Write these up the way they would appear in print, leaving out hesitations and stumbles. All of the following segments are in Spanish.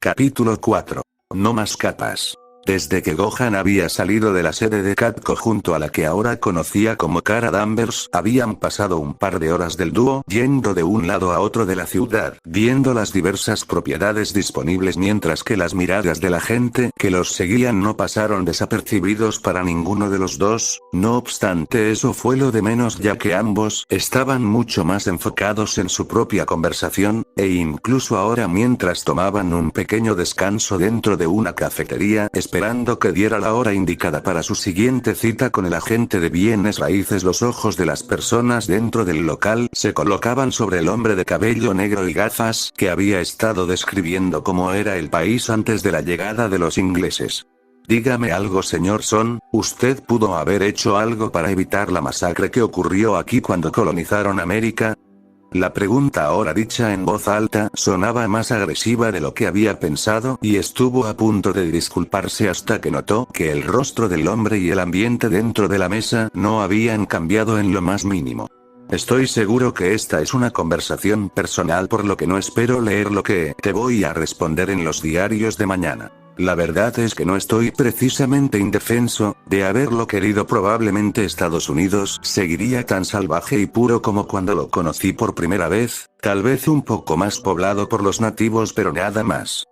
Capítulo 4. No más capas. Desde que Gohan había salido de la sede de Capco junto a la que ahora conocía como Cara Danvers, habían pasado un par de horas del dúo yendo de un lado a otro de la ciudad, viendo las diversas propiedades disponibles mientras que las miradas de la gente que los seguían no pasaron desapercibidos para ninguno de los dos. No obstante, eso fue lo de menos, ya que ambos estaban mucho más enfocados en su propia conversación, e incluso ahora mientras tomaban un pequeño descanso dentro de una cafetería esperando que diera la hora indicada para su siguiente cita con el agente de bienes raíces, los ojos de las personas dentro del local se colocaban sobre el hombre de cabello negro y gafas que había estado describiendo cómo era el país antes de la llegada de los ingleses. Dígame algo, señor Son, ¿usted pudo haber hecho algo para evitar la masacre que ocurrió aquí cuando colonizaron América? La pregunta, ahora dicha en voz alta, sonaba más agresiva de lo que había pensado, y estuvo a punto de disculparse hasta que notó que el rostro del hombre y el ambiente dentro de la mesa no habían cambiado en lo más mínimo. Estoy seguro que esta es una conversación personal, por lo que no espero leer lo que te voy a responder en los diarios de mañana. La verdad es que no estoy precisamente indefenso. De haberlo querido, probablemente Estados Unidos seguiría tan salvaje y puro como cuando lo conocí por primera vez, tal vez un poco más poblado por los nativos, pero nada más.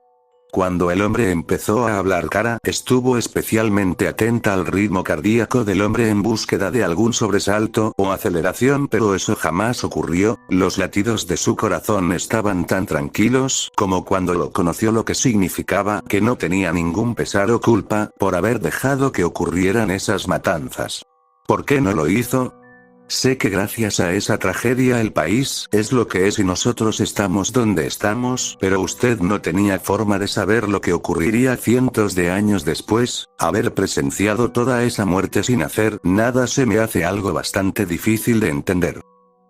Cuando el hombre empezó a hablar, Cara estuvo especialmente atenta al ritmo cardíaco del hombre en búsqueda de algún sobresalto o aceleración, pero eso jamás ocurrió. Los latidos de su corazón estaban tan tranquilos como cuando lo conoció, lo que significaba que no tenía ningún pesar o culpa por haber dejado que ocurrieran esas matanzas. ¿Por qué no lo hizo? Sé que gracias a esa tragedia el país es lo que es y nosotros estamos donde estamos, pero usted no tenía forma de saber lo que ocurriría cientos de años después. Haber presenciado toda esa muerte sin hacer nada se me hace algo bastante difícil de entender.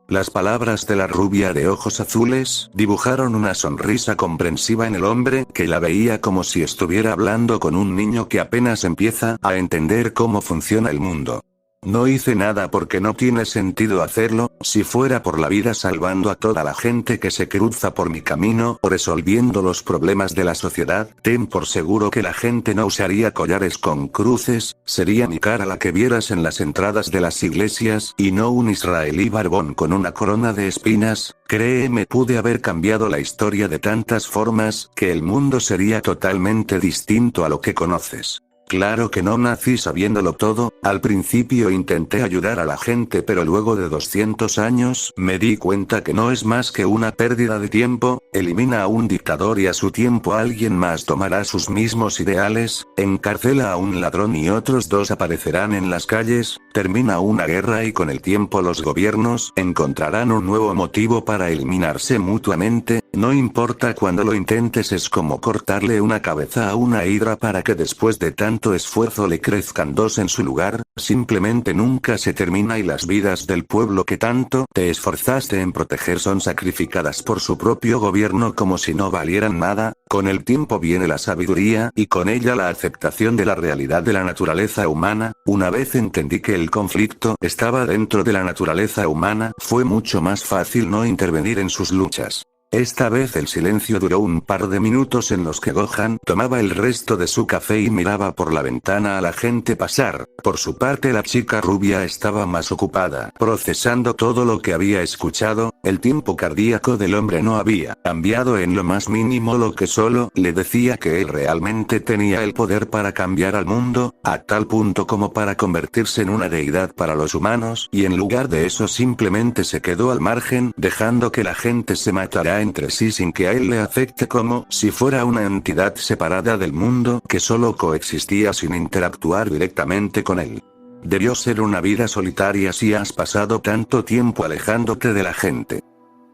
Las palabras de la rubia de ojos azules dibujaron una sonrisa comprensiva en el hombre, que la veía como si estuviera hablando con un niño que apenas empieza a entender cómo funciona el mundo. No hice nada porque no tiene sentido hacerlo. Si fuera por la vida salvando a toda la gente que se cruza por mi camino o resolviendo los problemas de la sociedad, ten por seguro que la gente no usaría collares con cruces. Sería mi cara la que vieras en las entradas de las iglesias, y no un israelí barbón con una corona de espinas. Créeme, pude haber cambiado la historia de tantas formas, que el mundo sería totalmente distinto a lo que conoces. Claro que no nací sabiéndolo todo. Al principio intenté ayudar a la gente, pero luego de 200 años me di cuenta que no es más que una pérdida de tiempo. Elimina a un dictador y a su tiempo alguien más tomará sus mismos ideales, encarcela a un ladrón y otros dos aparecerán en las calles, termina una guerra y con el tiempo los gobiernos encontrarán un nuevo motivo para eliminarse mutuamente. No importa cuando lo intentes, es como cortarle una cabeza a una hidra para que después de tanto esfuerzo le crezcan dos en su lugar. Simplemente nunca se termina y las vidas del pueblo que tanto te esforzaste en proteger son sacrificadas por su propio gobierno como si no valieran nada. Con el tiempo viene la sabiduría y con ella la aceptación de la realidad de la naturaleza humana. Una vez entendí que el conflicto estaba dentro de la naturaleza humana, fue mucho más fácil no intervenir en sus luchas. Esta vez el silencio duró un par de minutos en los que Gohan tomaba el resto de su café y miraba por la ventana a la gente pasar. Por su parte, la chica rubia estaba más ocupada procesando todo lo que había escuchado. El tiempo cardíaco del hombre no había cambiado en lo más mínimo, lo que solo le decía que él realmente tenía el poder para cambiar al mundo, a tal punto como para convertirse en una deidad para los humanos, y en lugar de eso simplemente se quedó al margen, dejando que la gente se matara entre sí sin que a él le afecte, como si fuera una entidad separada del mundo que solo coexistía sin interactuar directamente con él. Debió ser una vida solitaria si has pasado tanto tiempo alejándote de la gente.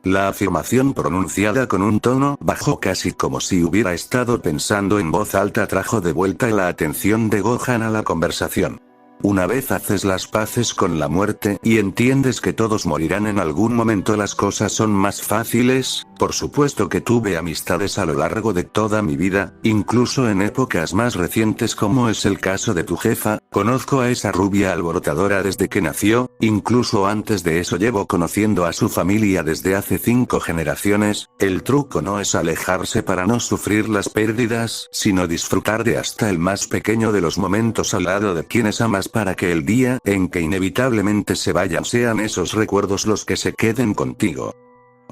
La afirmación, pronunciada con un tono bajo casi como si hubiera estado pensando en voz alta, trajo de vuelta la atención de Gohan a la conversación. Una vez haces las paces con la muerte y entiendes que todos morirán en algún momento, las cosas son más fáciles. Por supuesto que tuve amistades a lo largo de toda mi vida, incluso en épocas más recientes como es el caso de tu jefa, Conozco a esa rubia alborotadora desde que nació, incluso antes de eso llevo conociendo a su familia desde hace 5 generaciones. El truco no es alejarse para no sufrir las pérdidas, sino disfrutar de hasta el más pequeño de los momentos al lado de quienes amas para que el día en que inevitablemente se vayan sean esos recuerdos los que se queden contigo.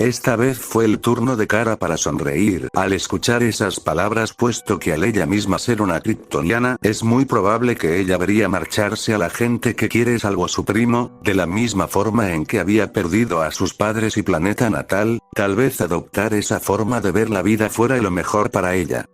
Esta vez fue el turno de Kara para sonreír al escuchar esas palabras, puesto que al ella misma ser una kryptoniana, es muy probable que ella vería marcharse a la gente que quiere salvo a su primo, de la misma forma en que había perdido a sus padres y planeta natal. Tal vez adoptar esa forma de ver la vida fuera lo mejor para ella.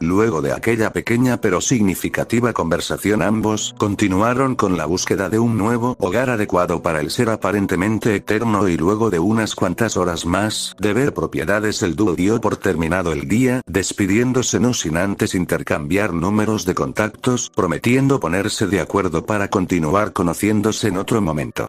Luego de aquella pequeña pero significativa conversación, ambos continuaron con la búsqueda de un nuevo hogar adecuado para el ser aparentemente eterno, y luego de unas cuantas horas más de ver propiedades el dúo dio por terminado el día, despidiéndose no sin antes intercambiar números de contactos, prometiendo ponerse de acuerdo para continuar conociéndose en otro momento.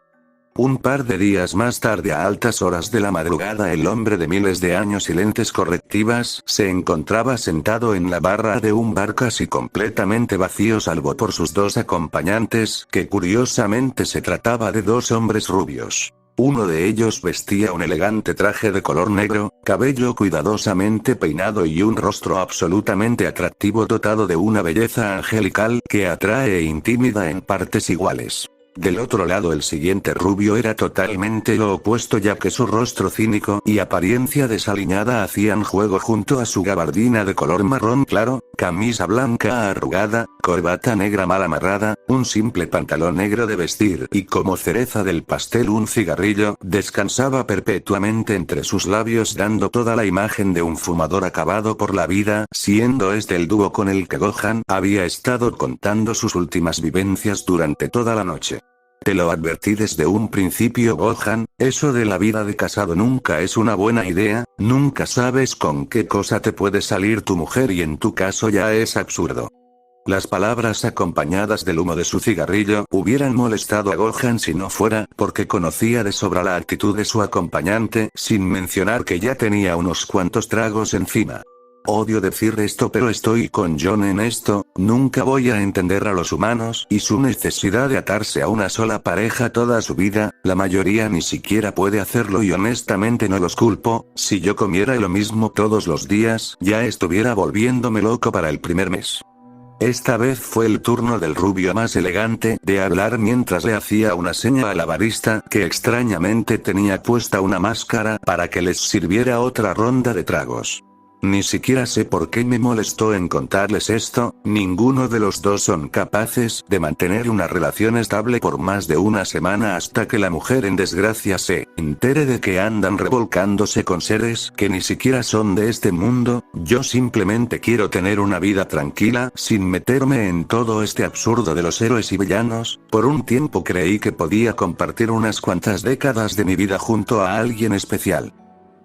Un par de días más tarde, a altas horas de la madrugada, el hombre de miles de años y lentes correctivas se encontraba sentado en la barra de un bar casi completamente vacío salvo por sus 2 acompañantes, que curiosamente se trataba de 2 hombres rubios. Uno de ellos vestía un elegante traje de color negro, cabello cuidadosamente peinado y un rostro absolutamente atractivo dotado de una belleza angelical que atrae e intimida en partes iguales. Del otro lado, el siguiente rubio era totalmente lo opuesto, ya que su rostro cínico y apariencia desaliñada hacían juego junto a su gabardina de color marrón claro, camisa blanca arrugada, corbata negra mal amarrada, un simple pantalón negro de vestir y, como cereza del pastel, un cigarrillo descansaba perpetuamente entre sus labios, dando toda la imagen de un fumador acabado por la vida, siendo este el dúo con el que Gohan había estado contando sus últimas vivencias durante toda la noche. Te lo advertí desde un principio, Gohan, eso de la vida de casado nunca es una buena idea, nunca sabes con qué cosa te puede salir tu mujer y en tu caso ya es absurdo. Las palabras acompañadas del humo de su cigarrillo hubieran molestado a Gohan si no fuera porque conocía de sobra la actitud de su acompañante, sin mencionar que ya tenía unos cuantos tragos encima. Odio decir esto, pero estoy con John en esto, nunca voy a entender a los humanos y su necesidad de atarse a una sola pareja toda su vida, la mayoría ni siquiera puede hacerlo y honestamente no los culpo. Si yo comiera lo mismo todos los días, ya estuviera volviéndome loco para el primer mes. Esta vez fue el turno del rubio más elegante de hablar mientras le hacía una seña a la barista, que extrañamente tenía puesta una máscara, para que les sirviera otra ronda de tragos. Ni siquiera sé por qué me molestó en contarles esto, ninguno de los dos son capaces de mantener una relación estable por más de una semana hasta que la mujer en desgracia se entere de que andan revolcándose con seres que ni siquiera son de este mundo. Yo simplemente quiero tener una vida tranquila, sin meterme en todo este absurdo de los héroes y villanos. Por un tiempo creí que podía compartir unas cuantas décadas de mi vida junto a alguien especial.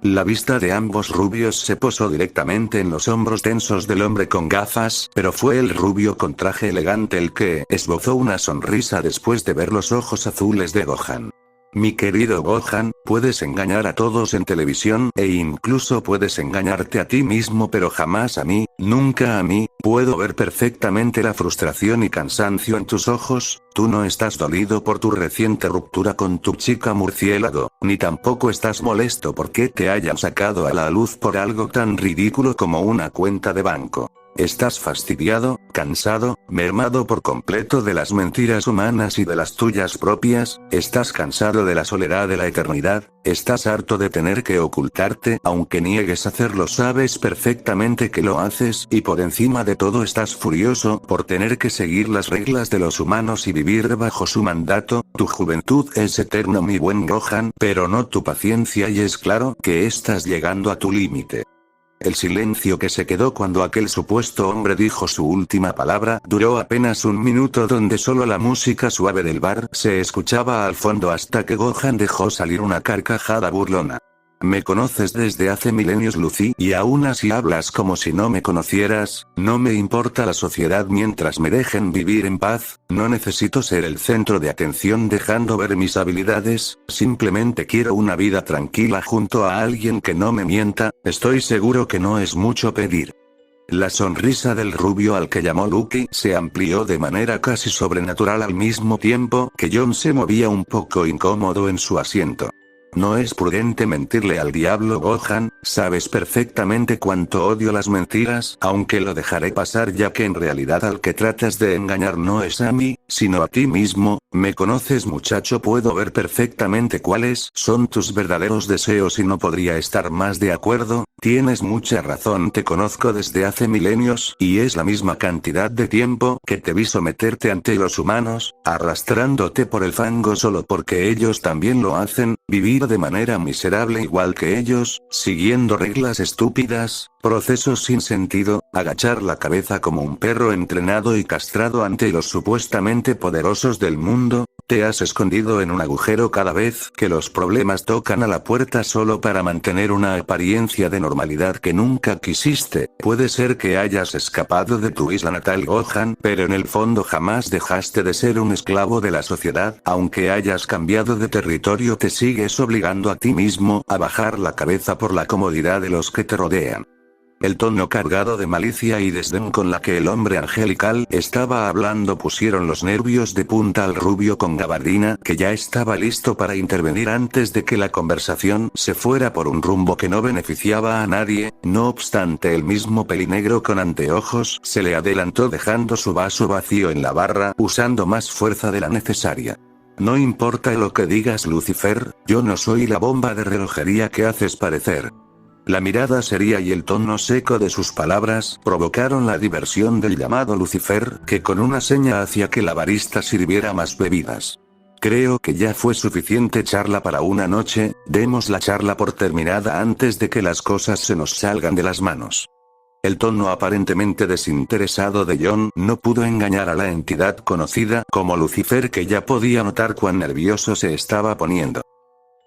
La vista de ambos rubios se posó directamente en los hombros tensos del hombre con gafas, pero fue el rubio con traje elegante el que esbozó una sonrisa después de ver los ojos azules de Gohan. Mi querido Gohan, puedes engañar a todos en televisión, e incluso puedes engañarte a ti mismo, pero jamás a mí, nunca a mí. Puedo ver perfectamente la frustración y cansancio en tus ojos. Tú no estás dolido por tu reciente ruptura con tu chica murciélago, ni tampoco estás molesto porque te hayan sacado a la luz por algo tan ridículo como una cuenta de banco. Estás fastidiado, cansado, mermado por completo de las mentiras humanas y de las tuyas propias, estás cansado de la soledad de la eternidad, estás harto de tener que ocultarte, aunque niegues hacerlo sabes perfectamente que lo haces, y por encima de todo estás furioso por tener que seguir las reglas de los humanos y vivir bajo su mandato. Tu juventud es eterna, mi buen Gohan, pero no tu paciencia, y es claro que estás llegando a tu límite. El silencio que se quedó cuando aquel supuesto hombre dijo su última palabra duró apenas un minuto, donde solo la música suave del bar se escuchaba al fondo hasta que Gohan dejó salir una carcajada burlona. Me conoces desde hace milenios, Lucy, y aún así hablas como si no me conocieras. No me importa la sociedad mientras me dejen vivir en paz, no necesito ser el centro de atención dejando ver mis habilidades, simplemente quiero una vida tranquila junto a alguien que no me mienta. Estoy seguro que no es mucho pedir. La sonrisa del rubio al que llamó Lucky se amplió de manera casi sobrenatural al mismo tiempo que John se movía un poco incómodo en su asiento. No es prudente mentirle al diablo Gohan, sabes perfectamente cuánto odio las mentiras, aunque lo dejaré pasar ya que en realidad al que tratas de engañar no es a mí, sino a ti mismo. Me conoces muchacho, puedo ver perfectamente cuáles son tus verdaderos deseos y no podría estar más de acuerdo. Tienes mucha razón, te conozco desde hace milenios, y es la misma cantidad de tiempo que te vi someterte ante los humanos, arrastrándote por el fango solo porque ellos también lo hacen, vivir de manera miserable igual que ellos, siguiendo reglas estúpidas, procesos sin sentido, agachar la cabeza como un perro entrenado y castrado ante los supuestamente poderosos del mundo. Te has escondido en un agujero cada vez que los problemas tocan a la puerta solo para mantener una apariencia de normalidad que nunca quisiste. Puede ser que hayas escapado de tu isla natal Gohan, pero en el fondo jamás dejaste de ser un esclavo de la sociedad. Aunque hayas cambiado de territorio, te sigues obligando a ti mismo a bajar la cabeza por la comodidad de los que te rodean. El tono cargado de malicia y desdén con la que el hombre angelical estaba hablando pusieron los nervios de punta al rubio con gabardina, que ya estaba listo para intervenir antes de que la conversación se fuera por un rumbo que no beneficiaba a nadie. No obstante, el mismo pelinegro con anteojos se le adelantó dejando su vaso vacío en la barra, usando más fuerza de la necesaria. No importa lo que digas, Lucifer, yo no soy la bomba de relojería que haces parecer. La mirada seria y el tono seco de sus palabras provocaron la diversión del llamado Lucifer, que con una seña hacía que la barista sirviera más bebidas. Creo que ya fue suficiente charla para una noche, demos la charla por terminada antes de que las cosas se nos salgan de las manos. El tono aparentemente desinteresado de John no pudo engañar a la entidad conocida como Lucifer, que ya podía notar cuán nervioso se estaba poniendo.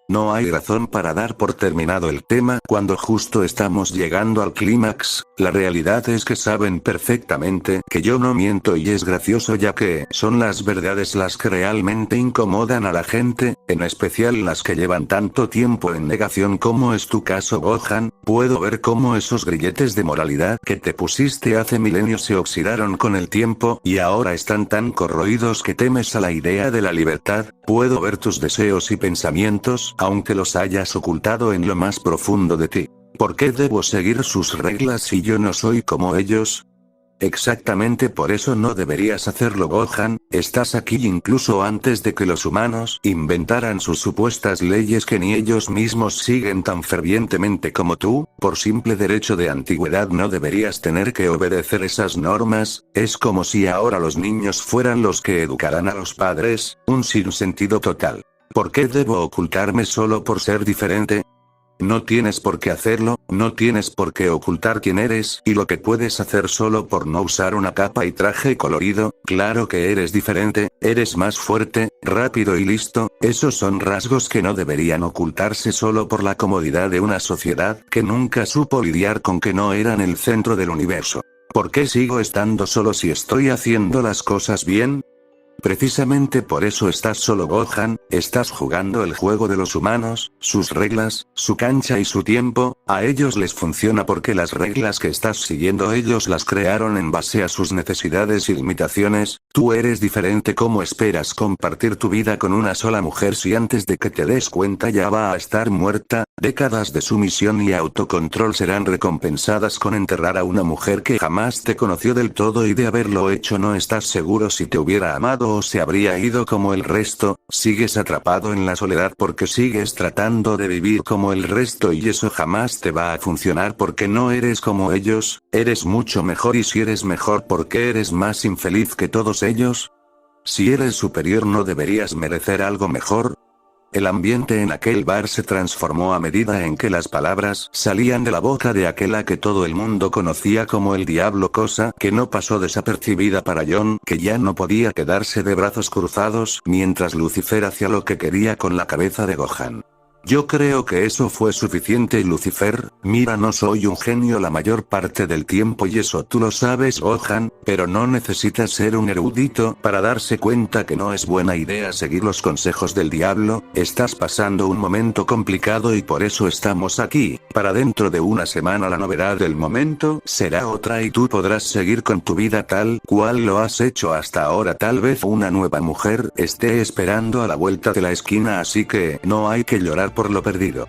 No hay razón para dar por terminado el tema cuando justo estamos llegando al clímax. La realidad es que saben perfectamente que yo no miento y es gracioso ya que son las verdades las que realmente incomodan a la gente, en especial las que llevan tanto tiempo en negación como es tu caso Gohan. Puedo ver cómo esos grilletes de moralidad que te pusiste hace milenios se oxidaron con el tiempo y ahora están tan corroídos que temes a la idea de la libertad. Puedo ver tus deseos y pensamientos, aunque los hayas ocultado en lo más profundo de ti. ¿Por qué debo seguir sus reglas si yo no soy como ellos? Exactamente por eso no deberías hacerlo Gohan, estás aquí incluso antes de que los humanos inventaran sus supuestas leyes que ni ellos mismos siguen tan fervientemente como tú. Por simple derecho de antigüedad no deberías tener que obedecer esas normas. Es como si ahora los niños fueran los que educarán a los padres, un sinsentido total. ¿Por qué debo ocultarme solo por ser diferente? No tienes por qué hacerlo, no tienes por qué ocultar quién eres y lo que puedes hacer solo por no usar una capa y traje colorido. Claro que eres diferente, eres más fuerte, rápido y listo. Esos son rasgos que no deberían ocultarse solo por la comodidad de una sociedad que nunca supo lidiar con que no eran el centro del universo. ¿Por qué sigo estando solo si estoy haciendo las cosas bien? Precisamente por eso estás solo Gohan, estás jugando el juego de los humanos, sus reglas, su cancha y su tiempo. A ellos les funciona porque las reglas que estás siguiendo ellos las crearon en base a sus necesidades y limitaciones. Tú eres diferente. ¿Cómo esperas compartir tu vida con una sola mujer si antes de que te des cuenta ya va a estar muerta? Décadas de sumisión y autocontrol serán recompensadas con enterrar a una mujer que jamás te conoció del todo y de haberlo hecho no estás seguro si te hubiera amado o se habría ido como el resto. Sigues atrapado en la soledad porque sigues tratando de vivir como el resto y eso jamás te va a funcionar porque no eres como ellos, eres mucho mejor y si eres mejor ¿por qué eres más infeliz que todos ellos? Si eres superior ¿no deberías merecer algo mejor? El ambiente en aquel bar se transformó a medida en que las palabras salían de la boca de aquel a que todo el mundo conocía como el diablo, cosa que no pasó desapercibida para John, que ya no podía quedarse de brazos cruzados mientras Lucifer hacía lo que quería con la cabeza de Gohan. Yo creo que eso fue suficiente, Lucifer. Mira, no soy un genio la mayor parte del tiempo y eso tú lo sabes, Gohan, pero no necesitas ser un erudito para darse cuenta que no es buena idea seguir los consejos del diablo. Estás pasando un momento complicado y por eso estamos aquí. Para dentro de una semana la novedad del momento será otra y tú podrás seguir con tu vida tal cual lo has hecho hasta ahora. Tal vez una nueva mujer esté esperando a la vuelta de la esquina, así que no hay que llorar por lo perdido.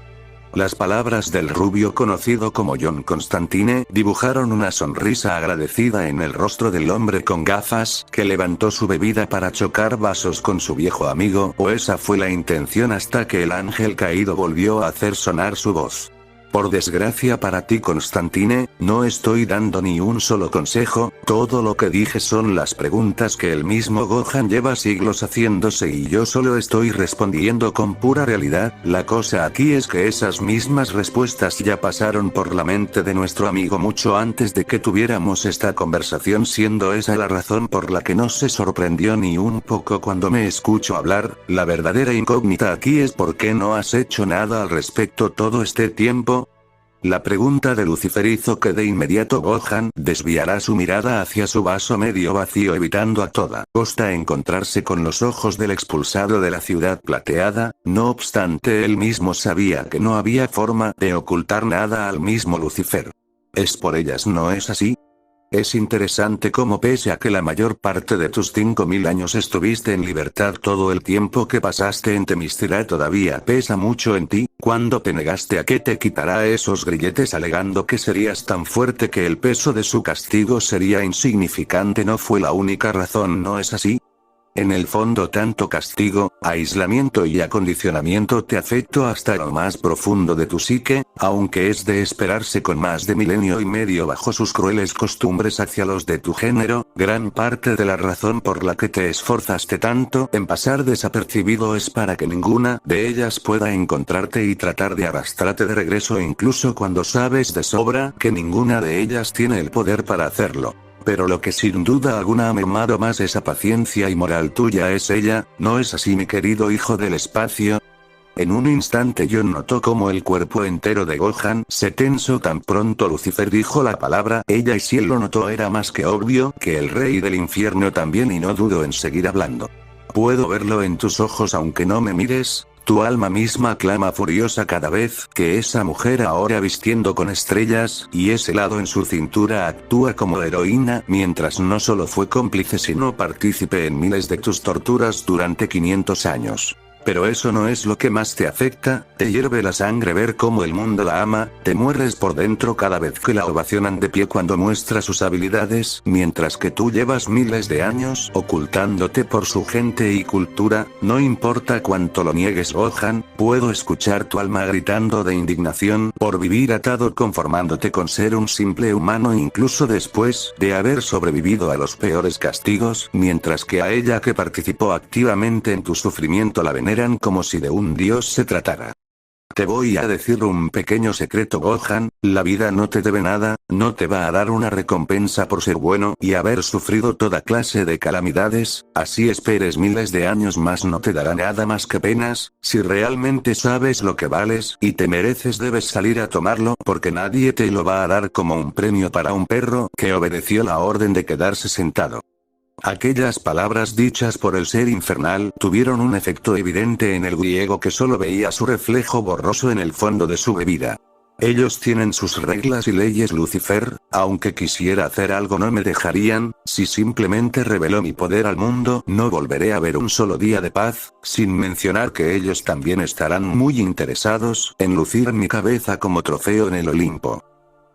Las palabras del rubio conocido como John Constantine dibujaron una sonrisa agradecida en el rostro del hombre con gafas, que levantó su bebida para chocar vasos con su viejo amigo, o esa fue la intención, hasta que el ángel caído volvió a hacer sonar su voz. Por desgracia para ti, Constantine, no estoy dando ni un solo consejo, todo lo que dije son las preguntas que el mismo Gohan lleva siglos haciéndose y yo solo estoy respondiendo con pura realidad. La cosa aquí es que esas mismas respuestas ya pasaron por la mente de nuestro amigo mucho antes de que tuviéramos esta conversación, siendo esa la razón por la que no se sorprendió ni un poco cuando me escuchó hablar. La verdadera incógnita aquí es por qué no has hecho nada al respecto todo este tiempo. La pregunta de Lucifer hizo que de inmediato Gohan desviara su mirada hacia su vaso medio vacío, evitando a toda costa encontrarse con los ojos del expulsado de la ciudad plateada. No obstante, él mismo sabía que no había forma de ocultar nada al mismo Lucifer. ¿Es por ellas, no es así? Es interesante cómo, pese a que la mayor parte de tus 5000 años estuviste en libertad, todo el tiempo que pasaste en Themyscira todavía pesa mucho en ti. Cuando te negaste a que te quitara esos grilletes alegando que serías tan fuerte que el peso de su castigo sería insignificante, no fue la única razón, ¿no es así? En el fondo, tanto castigo, aislamiento y acondicionamiento te afectó hasta lo más profundo de tu psique, aunque es de esperarse con más de 1,5 años bajo sus crueles costumbres hacia los de tu género. Gran parte de la razón por la que te esforzaste tanto en pasar desapercibido es para que ninguna de ellas pueda encontrarte y tratar de arrastrarte de regreso, incluso cuando sabes de sobra que ninguna de ellas tiene el poder para hacerlo. Pero lo que sin duda alguna ha mermado más esa paciencia y moral tuya es ella, ¿no es así, mi querido hijo del espacio? En un instante John notó cómo el cuerpo entero de Gohan se tensó tan pronto Lucifer dijo la palabra ella, y si él lo notó era más que obvio que el rey del infierno también, y no dudó en seguir hablando. Puedo verlo en tus ojos aunque no me mires. Tu alma misma clama furiosa cada vez que esa mujer, ahora vistiendo con estrellas y ese lado en su cintura, actúa como heroína, mientras no solo fue cómplice sino partícipe en miles de tus torturas durante 500 años. Pero eso no es lo que más te afecta. Te hierve la sangre ver cómo el mundo la ama, te mueres por dentro cada vez que la ovacionan de pie cuando muestra sus habilidades, mientras que tú llevas miles de años ocultándote por su gente y cultura. No importa cuánto lo niegues, Gohan, puedo escuchar tu alma gritando de indignación por vivir atado, conformándote con ser un simple humano incluso después de haber sobrevivido a los peores castigos, mientras que a ella, que participó activamente en tu sufrimiento, la veneran como si de un dios se tratara. Te voy a decir un pequeño secreto, Gohan, la vida no te debe nada, no te va a dar una recompensa por ser bueno y haber sufrido toda clase de calamidades, así esperes miles de años más no te dará nada más que penas. Si realmente sabes lo que vales y te mereces, debes salir a tomarlo, porque nadie te lo va a dar como un premio para un perro que obedeció la orden de quedarse sentado. Aquellas palabras dichas por el ser infernal tuvieron un efecto evidente en el griego, que solo veía su reflejo borroso en el fondo de su bebida. Ellos tienen sus reglas y leyes, Lucifer, aunque quisiera hacer algo no me dejarían. Si simplemente reveló mi poder al mundo, no volveré a ver un solo día de paz, sin mencionar que ellos también estarán muy interesados en lucir mi cabeza como trofeo en el Olimpo.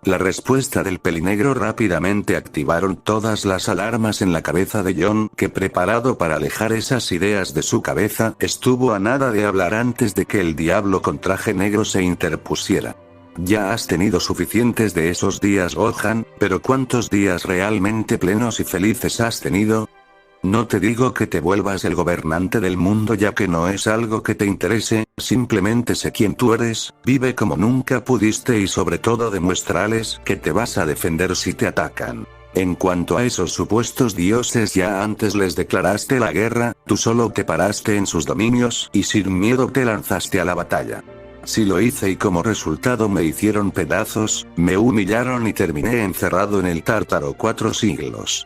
La respuesta del pelinegro rápidamente activaron todas las alarmas en la cabeza de John, que, preparado para alejar esas ideas de su cabeza, estuvo a nada de hablar antes de que el diablo con traje negro se interpusiera. Ya has tenido suficientes de esos días, Gohan, pero ¿cuántos días realmente plenos y felices has tenido? No te digo que te vuelvas el gobernante del mundo, ya que no es algo que te interese, simplemente sé quién tú eres, vive como nunca pudiste y sobre todo demuéstrales que te vas a defender si te atacan. En cuanto a esos supuestos dioses, ya antes les declaraste la guerra, tú solo te paraste en sus dominios y sin miedo te lanzaste a la batalla. Sí lo hice y como resultado me hicieron pedazos, me humillaron y terminé encerrado en el Tártaro 4 siglos.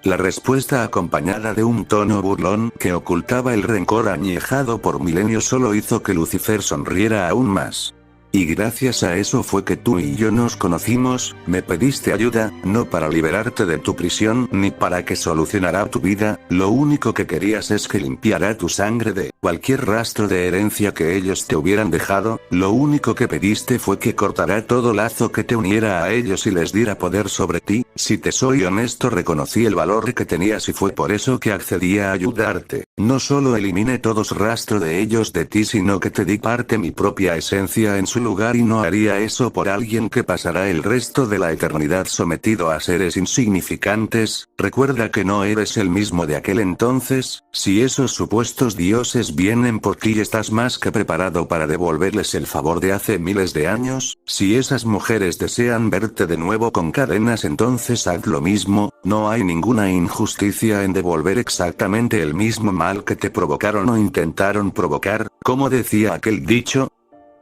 La respuesta acompañada de un tono burlón que ocultaba el rencor añejado por milenios solo hizo que Lucifer sonriera aún más. Y gracias a eso fue que tú y yo nos conocimos, me pediste ayuda, no para liberarte de tu prisión ni para que solucionara tu vida, lo único que querías es que limpiara tu sangre de cualquier rastro de herencia que ellos te hubieran dejado, lo único que pediste fue que cortara todo lazo que te uniera a ellos y les diera poder sobre ti. Si te soy honesto, reconocí el valor que tenías y fue por eso que accedí a ayudarte. No solo eliminé todos rastro de ellos de ti, sino que te di parte mi propia esencia en su lugar, y no haría eso por alguien que pasará el resto de la eternidad sometido a seres insignificantes. Recuerda que no eres el mismo de aquel entonces. Si esos supuestos dioses vienen por ti, estás más que preparado para devolverles el favor de hace miles de años. Si esas mujeres desean verte de nuevo con cadenas, entonces haz lo mismo. No hay ninguna injusticia en devolver exactamente el mismo mal que te provocaron o intentaron provocar. Como decía aquel dicho,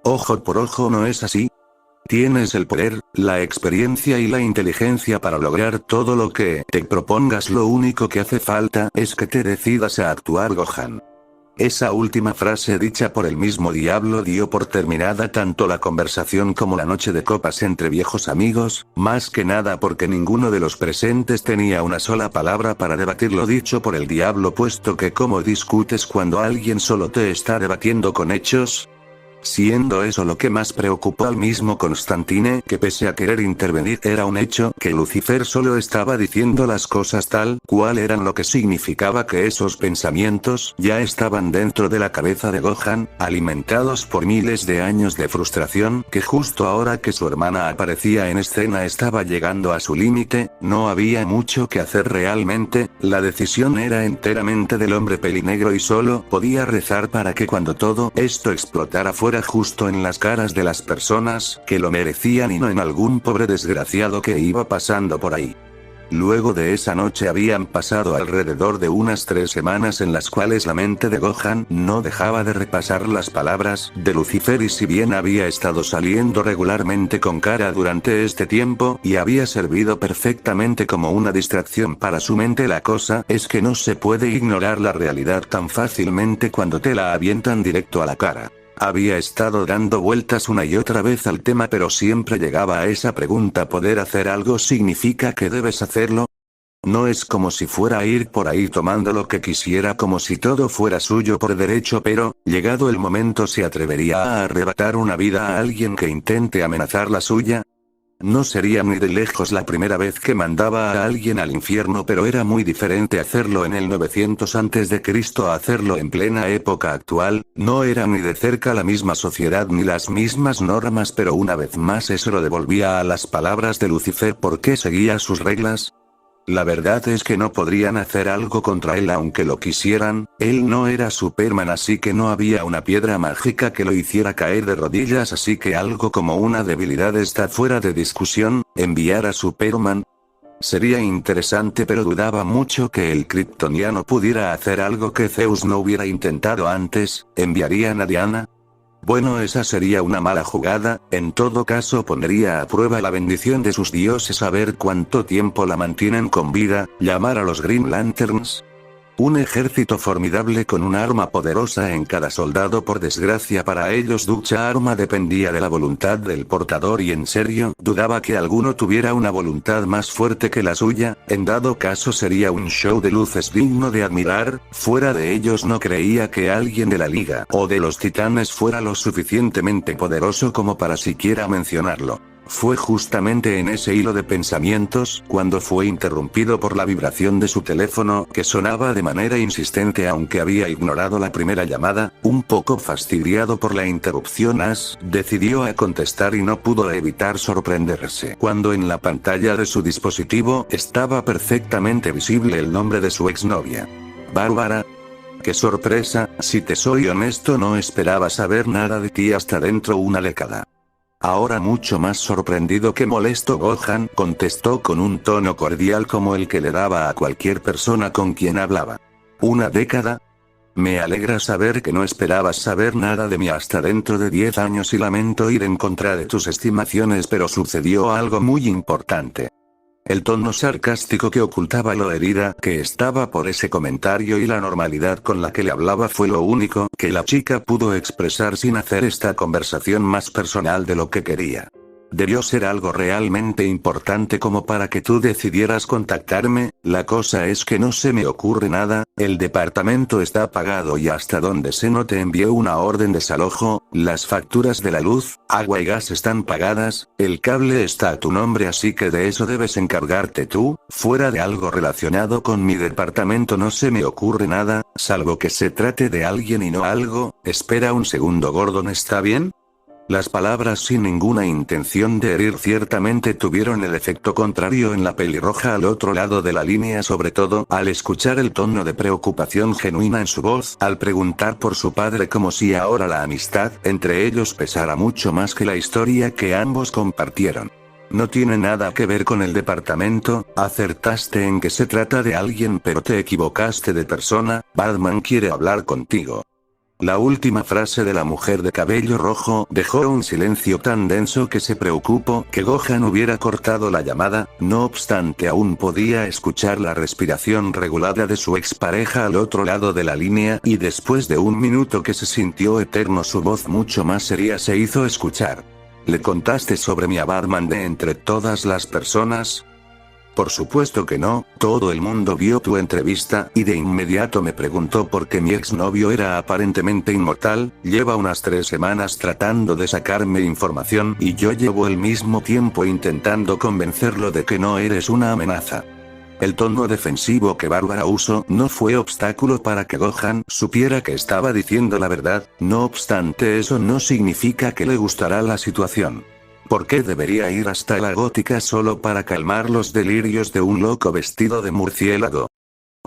ojo por ojo, ¿no es así? Tienes el poder, la experiencia y la inteligencia para lograr todo lo que te propongas, lo único que hace falta es que te decidas a actuar, Gohan. Esa última frase dicha por el mismo diablo dio por terminada tanto la conversación como la noche de copas entre viejos amigos, más que nada porque ninguno de los presentes tenía una sola palabra para debatir lo dicho por el diablo, puesto que ¿cómo discutes cuando alguien solo te está debatiendo con hechos? Siendo eso lo que más preocupó al mismo Constantine, que pese a querer intervenir era un hecho que Lucifer solo estaba diciendo las cosas tal cual eran, lo que significaba que esos pensamientos ya estaban dentro de la cabeza de Gohan, alimentados por miles de años de frustración, que justo ahora que su hermana aparecía en escena estaba llegando a su límite. No había mucho que hacer realmente, la decisión era enteramente del hombre pelinegro y solo podía rezar para que cuando todo esto explotara fuera justo en las caras de las personas que lo merecían y no en algún pobre desgraciado que iba pasando por ahí. Luego de esa noche habían pasado alrededor de unas 3 semanas en las cuales la mente de Gohan no dejaba de repasar las palabras de Lucifer, y si bien había estado saliendo regularmente con Kara durante este tiempo y había servido perfectamente como una distracción para su mente, la cosa es que no se puede ignorar la realidad tan fácilmente cuando te la avientan directo a la cara. Había estado dando vueltas una y otra vez al tema, pero siempre llegaba a esa pregunta: ¿poder hacer algo significa que debes hacerlo? No es como si fuera a ir por ahí tomando lo que quisiera como si todo fuera suyo por derecho, pero, llegado el momento, ¿se atrevería a arrebatar una vida a alguien que intente amenazar la suya? No sería ni de lejos la primera vez que mandaba a alguien al infierno, pero era muy diferente hacerlo en el 900 a.C. a hacerlo en plena época actual. No era ni de cerca la misma sociedad ni las mismas normas, pero una vez más eso lo devolvía a las palabras de Lucifer. ¿Por qué seguía sus reglas? La verdad es que no podrían hacer algo contra él aunque lo quisieran. Él no era Superman, así que no había una piedra mágica que lo hiciera caer de rodillas, así que algo como una debilidad está fuera de discusión. ¿Enviar a Superman? Sería interesante, pero dudaba mucho que el kryptoniano pudiera hacer algo que Zeus no hubiera intentado antes. ¿Enviarían a Diana? Bueno, esa sería una mala jugada. En todo caso pondría a prueba la bendición de sus dioses a ver cuánto tiempo la mantienen con vida. ¿Llamar a los Green Lanterns? Un ejército formidable con una arma poderosa en cada soldado. Por desgracia para ellos, dicha arma dependía de la voluntad del portador, y en serio dudaba que alguno tuviera una voluntad más fuerte que la suya. En dado caso sería un show de luces digno de admirar. Fuera de ellos no creía que alguien de la Liga o de los Titanes fuera lo suficientemente poderoso como para siquiera mencionarlo. Fue justamente en ese hilo de pensamientos cuando fue interrumpido por la vibración de su teléfono, que sonaba de manera insistente aunque había ignorado la primera llamada. Un poco fastidiado por la interrupción, Ash decidió a contestar y no pudo evitar sorprenderse cuando en la pantalla de su dispositivo estaba perfectamente visible el nombre de su exnovia. Bárbara. ¡Qué sorpresa! Si te soy honesto, no esperaba saber nada de ti hasta dentro una década. Ahora mucho más sorprendido que molesto, Gohan contestó con un tono cordial como el que le daba a cualquier persona con quien hablaba. ¿Una década? Me alegra saber que no esperabas saber nada de mí hasta dentro de 10 años y lamento ir en contra de tus estimaciones, pero sucedió algo muy importante. El tono sarcástico que ocultaba lo herida que estaba por ese comentario y la normalidad con la que le hablaba fue lo único que la chica pudo expresar sin hacer esta conversación más personal de lo que quería. Debió ser algo realmente importante como para que tú decidieras contactarme. La cosa es que no se me ocurre nada, el departamento está pagado y hasta donde sé no te envié una orden de desalojo, las facturas de la luz, agua y gas están pagadas, el cable está a tu nombre, así que de eso debes encargarte tú. Fuera de algo relacionado con mi departamento no se me ocurre nada, salvo que se trate de alguien y no algo. Espera un segundo, Gordon, ¿está bien? Las palabras, sin ninguna intención de herir, ciertamente tuvieron el efecto contrario en la pelirroja al otro lado de la línea, sobre todo al escuchar el tono de preocupación genuina en su voz, al preguntar por su padre como si ahora la amistad entre ellos pesara mucho más que la historia que ambos compartieron. No tiene nada que ver con el departamento, acertaste en que se trata de alguien pero te equivocaste de persona, Batman quiere hablar contigo. La última frase de la mujer de cabello rojo dejó un silencio tan denso que se preocupó que Gohan hubiera cortado la llamada. No obstante, aún podía escuchar la respiración regulada de su expareja al otro lado de la línea, y después de un minuto que se sintió eterno, su voz mucho más seria se hizo escuchar. ¿Le contaste sobre mí a Batman de entre todas las personas? Por supuesto que no, todo el mundo vio tu entrevista, y de inmediato me preguntó por qué mi exnovio era aparentemente inmortal. Lleva unas 3 semanas tratando de sacarme información y yo llevo el mismo tiempo intentando convencerlo de que no eres una amenaza. El tono defensivo que Bárbara usó no fue obstáculo para que Gohan supiera que estaba diciendo la verdad, no obstante eso no significa que le gustará la situación. ¿Por qué debería ir hasta la gótica solo para calmar los delirios de un loco vestido de murciélago?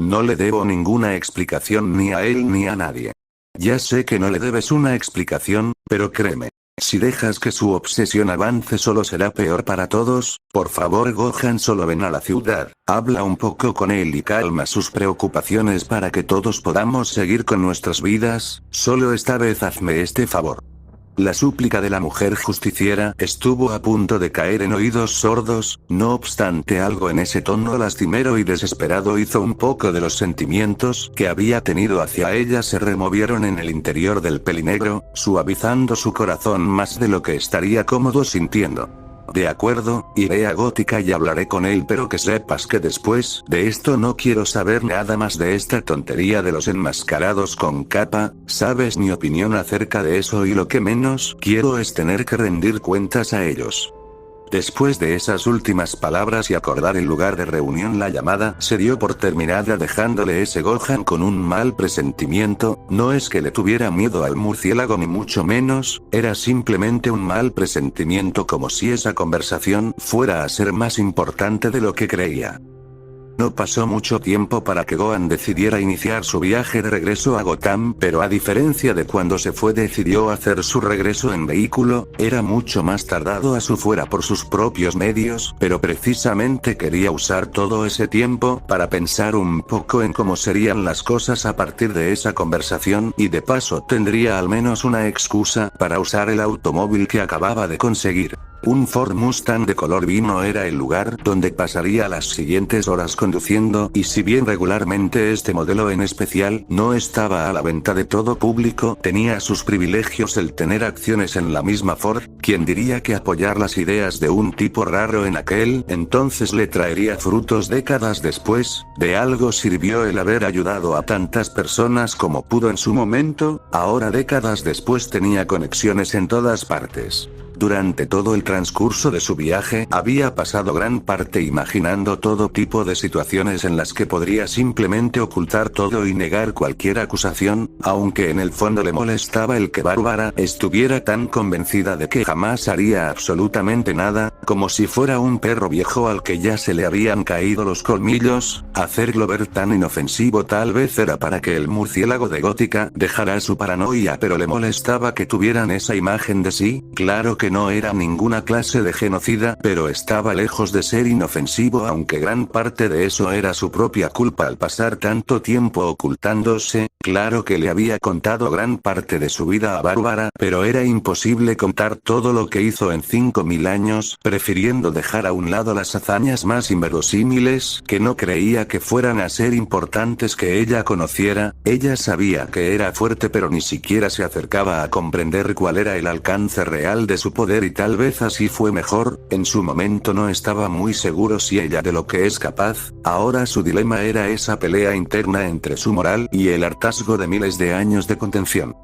No le debo ninguna explicación ni a él ni a nadie. Ya sé que no le debes una explicación, pero créeme. Si dejas que su obsesión avance solo será peor para todos. Por favor, Gohan, solo ven a la ciudad, habla un poco con él y calma sus preocupaciones para que todos podamos seguir con nuestras vidas. Solo esta vez hazme este favor. La súplica de la mujer justiciera estuvo a punto de caer en oídos sordos, no obstante algo en ese tono lastimero y desesperado hizo un poco de los sentimientos que había tenido hacia ella se removieron en el interior del pelinegro, suavizando su corazón más de lo que estaría cómodo sintiendo. De acuerdo, iré a Gótica y hablaré con él, pero que sepas que después de esto no quiero saber nada más de esta tontería de los enmascarados con capa. Sabes mi opinión acerca de eso y lo que menos quiero es tener que rendir cuentas a ellos. Después de esas últimas palabras y acordar el lugar de reunión, la llamada se dio por terminada, dejándole ese Gohan con un mal presentimiento. No es que le tuviera miedo al murciélago ni mucho menos, era simplemente un mal presentimiento, como si esa conversación fuera a ser más importante de lo que creía. No pasó mucho tiempo para que Gohan decidiera iniciar su viaje de regreso a Gotham, pero a diferencia de cuando se fue, decidió hacer su regreso en vehículo. Era mucho más tardado a su fuera por sus propios medios, pero precisamente quería usar todo ese tiempo para pensar un poco en cómo serían las cosas a partir de esa conversación, y de paso tendría al menos una excusa para usar el automóvil que acababa de conseguir. Un Ford Mustang de color vino era el lugar donde pasaría las siguientes horas conduciendo, y si bien regularmente este modelo en especial no estaba a la venta de todo público, tenía sus privilegios el tener acciones en la misma Ford. ¿Quién diría que apoyar las ideas de un tipo raro en aquel entonces le traería frutos décadas después? De algo sirvió el haber ayudado a tantas personas como pudo en su momento. Ahora, décadas después, tenía conexiones en todas partes. Durante todo el transcurso de su viaje, había pasado gran parte imaginando todo tipo de situaciones en las que podría simplemente ocultar todo y negar cualquier acusación, aunque en el fondo le molestaba el que Bárbara estuviera tan convencida de que jamás haría absolutamente nada, como si fuera un perro viejo al que ya se le habían caído los colmillos. Hacerlo ver tan inofensivo tal vez era para que el murciélago de Gótica dejara su paranoia, pero le molestaba que tuvieran esa imagen de sí. Claro que no era ninguna clase de genocida, pero estaba lejos de ser inofensivo, aunque gran parte de eso era su propia culpa al pasar tanto tiempo ocultándose. Claro que le había contado gran parte de su vida a Bárbara, pero era imposible contar todo lo que hizo en 5000 años, prefiriendo dejar a un lado las hazañas más inverosímiles que no creía que fueran a ser importantes que ella conociera. Ella sabía que era fuerte, pero ni siquiera se acercaba a comprender cuál era el alcance real de su poder, y tal vez así fue mejor. En su momento no estaba muy seguro si ella de lo que es capaz. Ahora su dilema era esa pelea interna entre su moral y el hartazgo de miles de años de contención.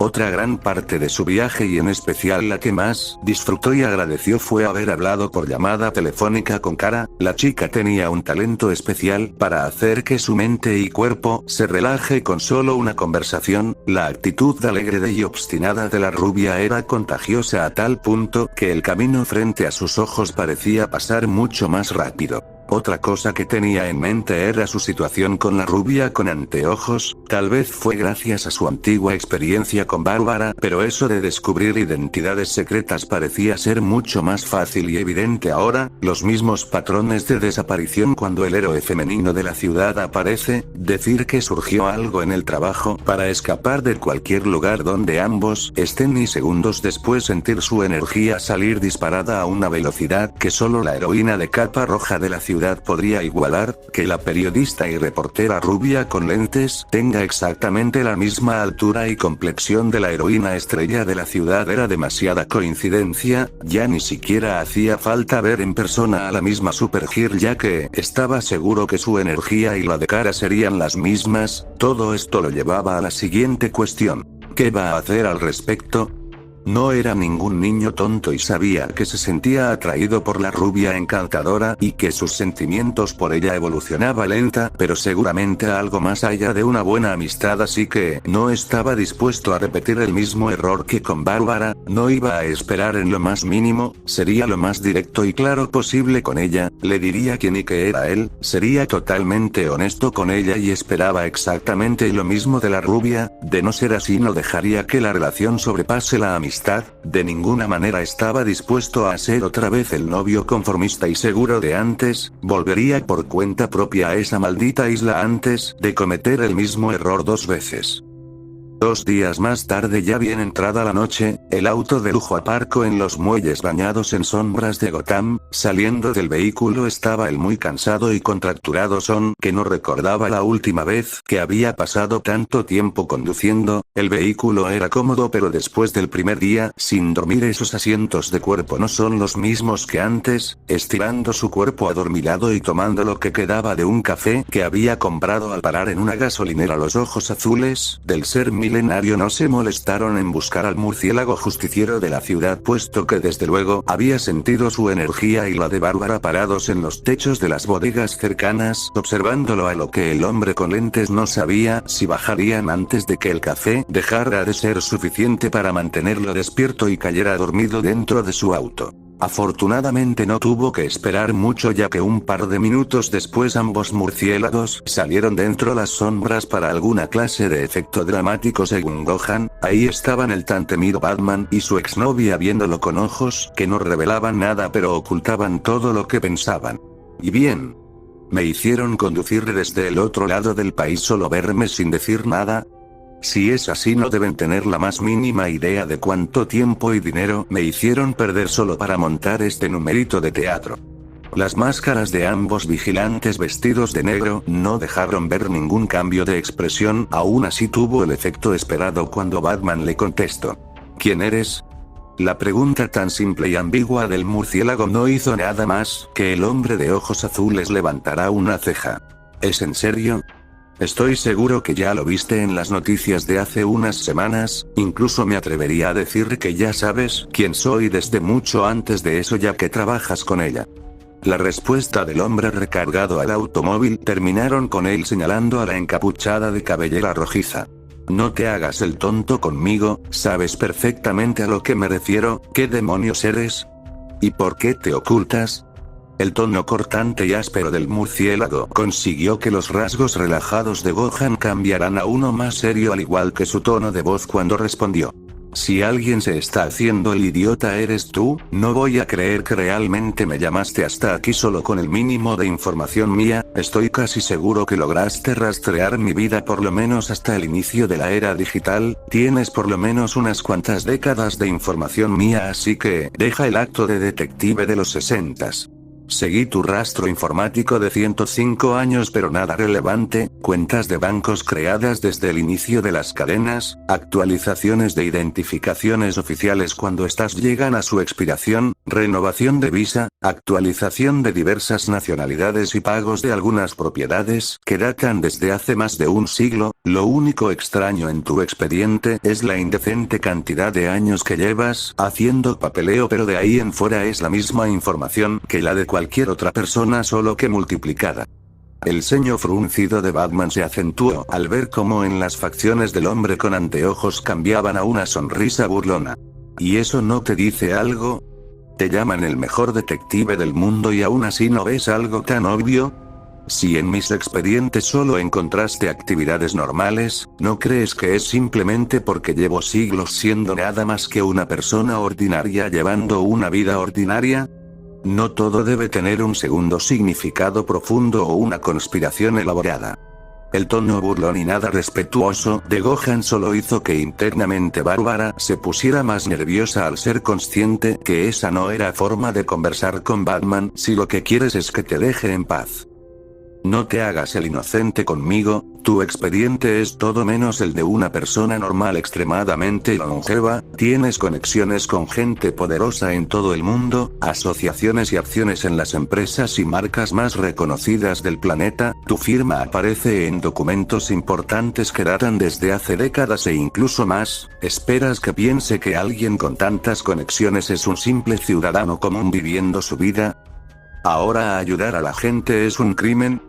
Otra gran parte de su viaje, y en especial la que más disfrutó y agradeció, fue haber hablado por llamada telefónica con Kara. La chica tenía un talento especial para hacer que su mente y cuerpo se relaje con solo una conversación. La actitud alegre y obstinada de la rubia era contagiosa a tal punto que el camino frente a sus ojos parecía pasar mucho más rápido. Otra cosa que tenía en mente era su situación con la rubia con anteojos. Tal vez fue gracias a su antigua experiencia con Bárbara, pero eso de descubrir identidades secretas parecía ser mucho más fácil y evidente ahora. Los mismos patrones de desaparición cuando el héroe femenino de la ciudad aparece, decir que surgió algo en el trabajo para escapar de cualquier lugar donde ambos estén, y segundos después sentir su energía salir disparada a una velocidad que solo la heroína de capa roja de la ciudad podría igualar. Que la periodista y reportera rubia con lentes tenga exactamente la misma altura y complexión de la heroína estrella de la ciudad era demasiada coincidencia. Ya ni siquiera hacía falta ver en persona a la misma Supergirl, ya que estaba seguro que su energía y la de Kara serían las mismas. Todo esto lo llevaba a la siguiente cuestión: ¿qué va a hacer al respecto? No era ningún niño tonto y sabía que se sentía atraído por la rubia encantadora y que sus sentimientos por ella evolucionaba lenta, pero seguramente algo más allá de una buena amistad, así que no estaba dispuesto a repetir el mismo error que con Bárbara. No iba a esperar en lo más mínimo, sería lo más directo y claro posible con ella, le diría quién y qué era él, sería totalmente honesto con ella y esperaba exactamente lo mismo de la rubia. De no ser así no dejaría que la relación sobrepase la amistad. De ninguna manera estaba dispuesto a ser otra vez el novio conformista y seguro de antes. Volvería por cuenta propia a esa maldita isla antes de cometer el mismo error 2 veces. 2 días más tarde, ya bien entrada la noche, el auto de lujo aparcó en los muelles bañados en sombras de Gotham. Saliendo del vehículo estaba el muy cansado y contracturado Son, que no recordaba la última vez que había pasado tanto tiempo conduciendo. El vehículo era cómodo, pero después del primer día sin dormir esos asientos de cuerpo no son los mismos que antes. Estirando su cuerpo adormilado y tomando lo que quedaba de un café que había comprado al parar en una gasolinera, los ojos azules del ser milenario no se molestaron en buscar al murciélago justiciero de la ciudad, puesto que desde luego había sentido su energía y la de Bárbara parados en los techos de las bodegas cercanas, observándolo, a lo que el hombre con lentes no sabía si bajarían antes de que el café dejara de ser suficiente para mantenerlo despierto y cayera dormido dentro de su auto. Afortunadamente no tuvo que esperar mucho, ya que un par de minutos después ambos murciélagos salieron dentro las sombras para alguna clase de efecto dramático según Gohan. Ahí estaban el tan temido Batman y su exnovia viéndolo con ojos que no revelaban nada pero ocultaban todo lo que pensaban. Y bien, me hicieron conducir desde el otro lado del país, solo verme sin decir nada. Si es así, no deben tener la más mínima idea de cuánto tiempo y dinero me hicieron perder solo para montar este numerito de teatro. Las máscaras de ambos vigilantes vestidos de negro no dejaron ver ningún cambio de expresión. Aún así tuvo el efecto esperado cuando Batman le contestó: ¿Quién eres? La pregunta tan simple y ambigua del murciélago no hizo nada más que el hombre de ojos azules levantara una ceja. ¿Es en serio? Estoy seguro que ya lo viste en las noticias de hace unas semanas. Incluso me atrevería a decir que ya sabes quién soy desde mucho antes de eso, ya que trabajas con ella. La respuesta del hombre recargado al automóvil terminaron con él señalando a la encapuchada de cabellera rojiza. No te hagas el tonto conmigo, sabes perfectamente a lo que me refiero. ¿Qué demonios eres? ¿Y por qué te ocultas? El tono cortante y áspero del murciélago consiguió que los rasgos relajados de Gohan cambiaran a uno más serio, al igual que su tono de voz cuando respondió. Si alguien se está haciendo el idiota eres tú, no voy a creer que realmente me llamaste hasta aquí solo con el mínimo de información mía. Estoy casi seguro que lograste rastrear mi vida por lo menos hasta el inicio de la era digital, tienes por lo menos unas cuantas décadas de información mía, así que deja el acto de detective de los 60s. Seguí tu rastro informático de 105 años pero nada relevante, cuentas de bancos creadas desde el inicio de las cadenas, actualizaciones de identificaciones oficiales cuando estas llegan a su expiración, renovación de visa, actualización de diversas nacionalidades y pagos de algunas propiedades que datan desde hace más de un siglo. Lo único extraño en tu expediente es la indecente cantidad de años que llevas haciendo papeleo, pero de ahí en fuera es la misma información que la de cualquier otra persona, solo que multiplicada. El ceño fruncido de Batman se acentuó al ver cómo en las facciones del hombre con anteojos cambiaban a una sonrisa burlona. ¿Y eso no te dice algo? Te llaman el mejor detective del mundo y aún así no ves algo tan obvio. Si en mis expedientes solo encontraste actividades normales, ¿no crees que es simplemente porque llevo siglos siendo nada más que una persona ordinaria llevando una vida ordinaria? No todo debe tener un segundo significado profundo o una conspiración elaborada. El tono burlón y nada respetuoso de Gohan solo hizo que internamente Bárbara se pusiera más nerviosa al ser consciente que esa no era forma de conversar con Batman si lo que quieres es que te deje en paz. No te hagas el inocente conmigo, tu expediente es todo menos el de una persona normal extremadamente longeva, tienes conexiones con gente poderosa en todo el mundo, asociaciones y acciones en las empresas y marcas más reconocidas del planeta, tu firma aparece en documentos importantes que datan desde hace décadas e incluso más. ¿Esperas que piense que alguien con tantas conexiones es un simple ciudadano común viviendo su vida? ¿Ahora ayudar a la gente es un crimen?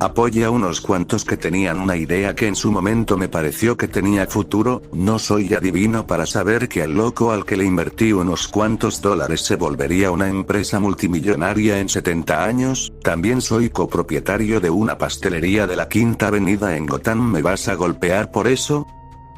Apoya a unos cuantos que tenían una idea que en su momento me pareció que tenía futuro. No soy adivino para saber que al loco al que le invertí unos cuantos dólares se volvería una empresa multimillonaria en 70 años. También soy copropietario de una pastelería de la Quinta Avenida en Gotham. ¿Me vas a golpear por eso?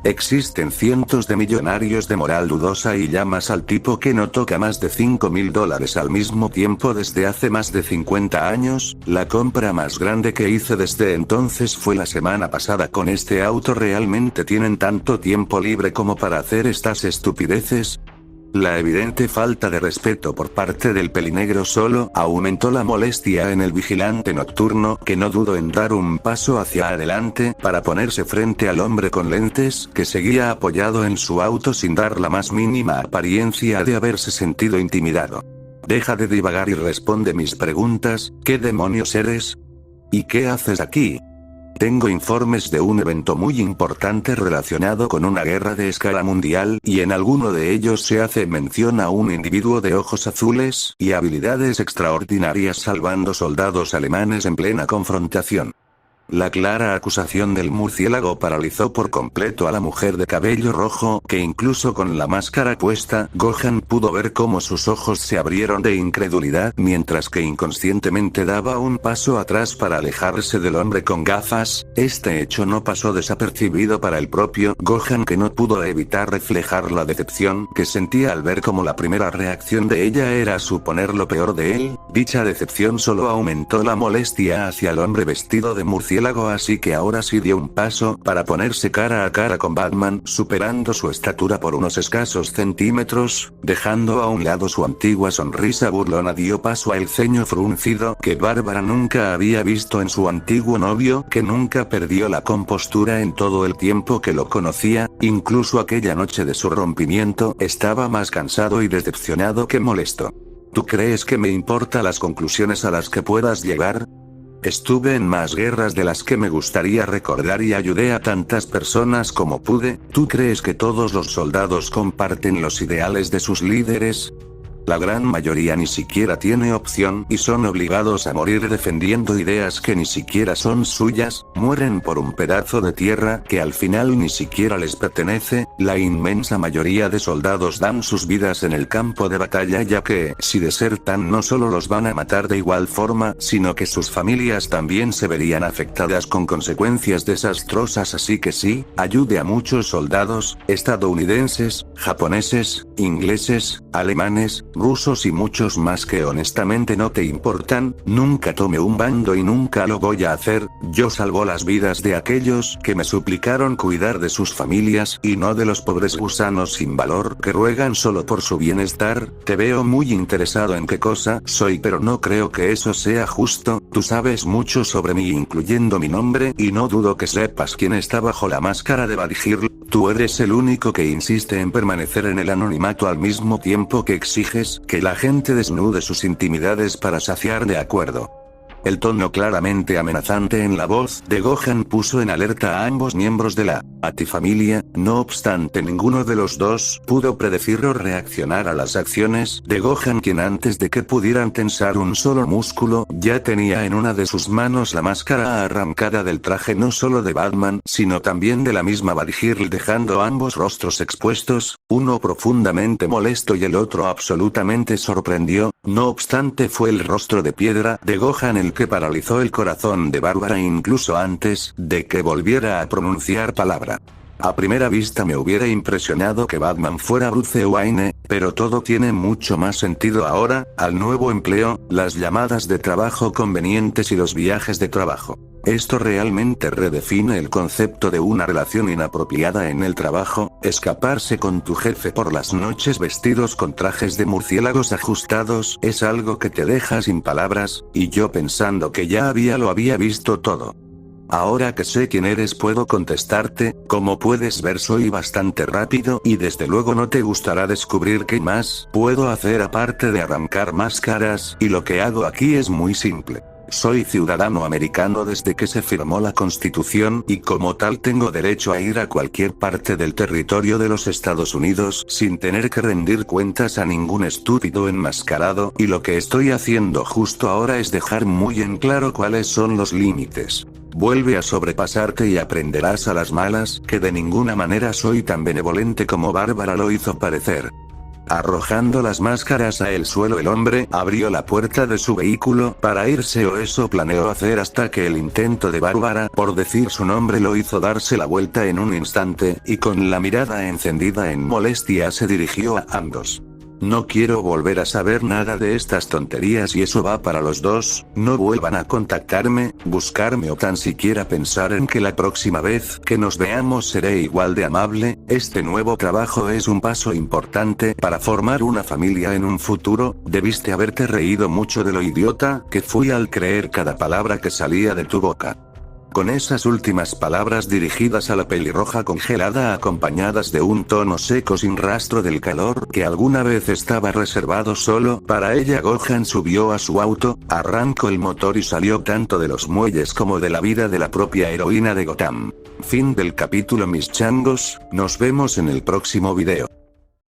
Existen cientos de millonarios de moral dudosa y llamas al tipo que no toca más de $5.000 al mismo tiempo desde hace más de 50 años. La compra más grande que hice desde entonces fue la semana pasada con este auto. ¿Realmente tienen tanto tiempo libre como para hacer estas estupideces? La evidente falta de respeto por parte del pelinegro solo aumentó la molestia en el vigilante nocturno, que no dudó en dar un paso hacia adelante para ponerse frente al hombre con lentes que seguía apoyado en su auto sin dar la más mínima apariencia de haberse sentido intimidado. Deja de divagar y responde mis preguntas. ¿Qué demonios eres? ¿Y qué haces aquí? Tengo informes de un evento muy importante relacionado con una guerra de escala mundial, y en alguno de ellos se hace mención a un individuo de ojos azules y habilidades extraordinarias salvando soldados alemanes en plena confrontación. La clara acusación del murciélago paralizó por completo a la mujer de cabello rojo, que incluso con la máscara puesta, Gohan pudo ver cómo sus ojos se abrieron de incredulidad mientras que inconscientemente daba un paso atrás para alejarse del hombre con gafas. Este hecho no pasó desapercibido para el propio Gohan, que no pudo evitar reflejar la decepción que sentía al ver cómo la primera reacción de ella era suponer lo peor de él. Dicha decepción solo aumentó la molestia hacia el hombre vestido de murciélago, así que ahora sí dio un paso para ponerse cara a cara con Batman, superando su estatura por unos escasos centímetros, dejando a un lado su antigua sonrisa burlona. Dio paso al ceño fruncido que Bárbara nunca había visto en su antiguo novio, que nunca perdió la compostura en todo el tiempo que lo conocía. Incluso aquella noche de su rompimiento estaba más cansado y decepcionado que molesto. ¿Tú crees que me importa las conclusiones a las que puedas llegar? Estuve en más guerras de las que me gustaría recordar y ayudé a tantas personas como pude. ¿Tú crees que todos los soldados comparten los ideales de sus líderes? La gran mayoría ni siquiera tiene opción y son obligados a morir defendiendo ideas que ni siquiera son suyas, mueren por un pedazo de tierra que al final ni siquiera les pertenece. La inmensa mayoría de soldados dan sus vidas en el campo de batalla, ya que, si desertan, no solo los van a matar de igual forma, sino que sus familias también se verían afectadas con consecuencias desastrosas. Así que sí, ayude a muchos soldados, estadounidenses, japoneses, ingleses, alemanes, rusos y muchos más que honestamente no te importan. Nunca tome un bando y nunca lo voy a hacer. Yo salvo las vidas de aquellos que me suplicaron cuidar de sus familias y no de los pobres gusanos sin valor que ruegan solo por su bienestar. Te veo muy interesado en qué cosa soy, pero no creo que eso sea justo. Tú sabes mucho sobre mí, incluyendo mi nombre, y no dudo que sepas quién está bajo la máscara de Badhir. Tú eres el único que insiste en permanecer en el anonimato al mismo tiempo que exiges que la gente desnude sus intimidades para saciar. De acuerdo. El tono claramente amenazante en la voz de Gohan puso en alerta a ambos miembros de la Atifamilia. No obstante, ninguno de los dos pudo predecir o reaccionar a las acciones de Gohan, quien antes de que pudieran tensar un solo músculo, ya tenía en una de sus manos la máscara arrancada del traje no solo de Batman, sino también de la misma Badhir, dejando ambos rostros expuestos, uno profundamente molesto y el otro absolutamente sorprendido. No obstante, fue el rostro de piedra de Gohan el que paralizó el corazón de Bárbara incluso antes de que volviera a pronunciar palabra. A primera vista me hubiera impresionado que Batman fuera Bruce Wayne, pero todo tiene mucho más sentido ahora, al nuevo empleo, las llamadas de trabajo convenientes y los viajes de trabajo. Esto realmente redefine el concepto de una relación inapropiada en el trabajo. Escaparse con tu jefe por las noches vestidos con trajes de murciélagos ajustados es algo que te deja sin palabras, y yo pensando que ya lo había visto todo. Ahora que sé quién eres puedo contestarte. Como puedes ver, soy bastante rápido y desde luego no te gustará descubrir qué más puedo hacer aparte de arrancar máscaras, y lo que hago aquí es muy simple. Soy ciudadano americano desde que se firmó la Constitución, y como tal tengo derecho a ir a cualquier parte del territorio de los Estados Unidos sin tener que rendir cuentas a ningún estúpido enmascarado, y lo que estoy haciendo justo ahora es dejar muy en claro cuáles son los límites. Vuelve a sobrepasarte y aprenderás a las malas que de ninguna manera soy tan benevolente como Bárbara lo hizo parecer. Arrojando las máscaras a el suelo, el hombre abrió la puerta de su vehículo para irse, o eso planeó hacer, hasta que el intento de Bárbara por decir su nombre lo hizo darse la vuelta en un instante, y con la mirada encendida en molestia se dirigió a ambos. No quiero volver a saber nada de estas tonterías, y eso va para los dos. No vuelvan a contactarme, buscarme o tan siquiera pensar en que la próxima vez que nos veamos seré igual de amable. Este nuevo trabajo es un paso importante para formar una familia en un futuro. Debiste haberte reído mucho de lo idiota que fui al creer cada palabra que salía de tu boca. Con esas últimas palabras dirigidas a la pelirroja congelada, acompañadas de un tono seco sin rastro del calor que alguna vez estaba reservado solo para ella, Gohan subió a su auto, arrancó el motor y salió tanto de los muelles como de la vida de la propia heroína de Gotham. Fin del capítulo, mis changos. Nos vemos en el próximo video.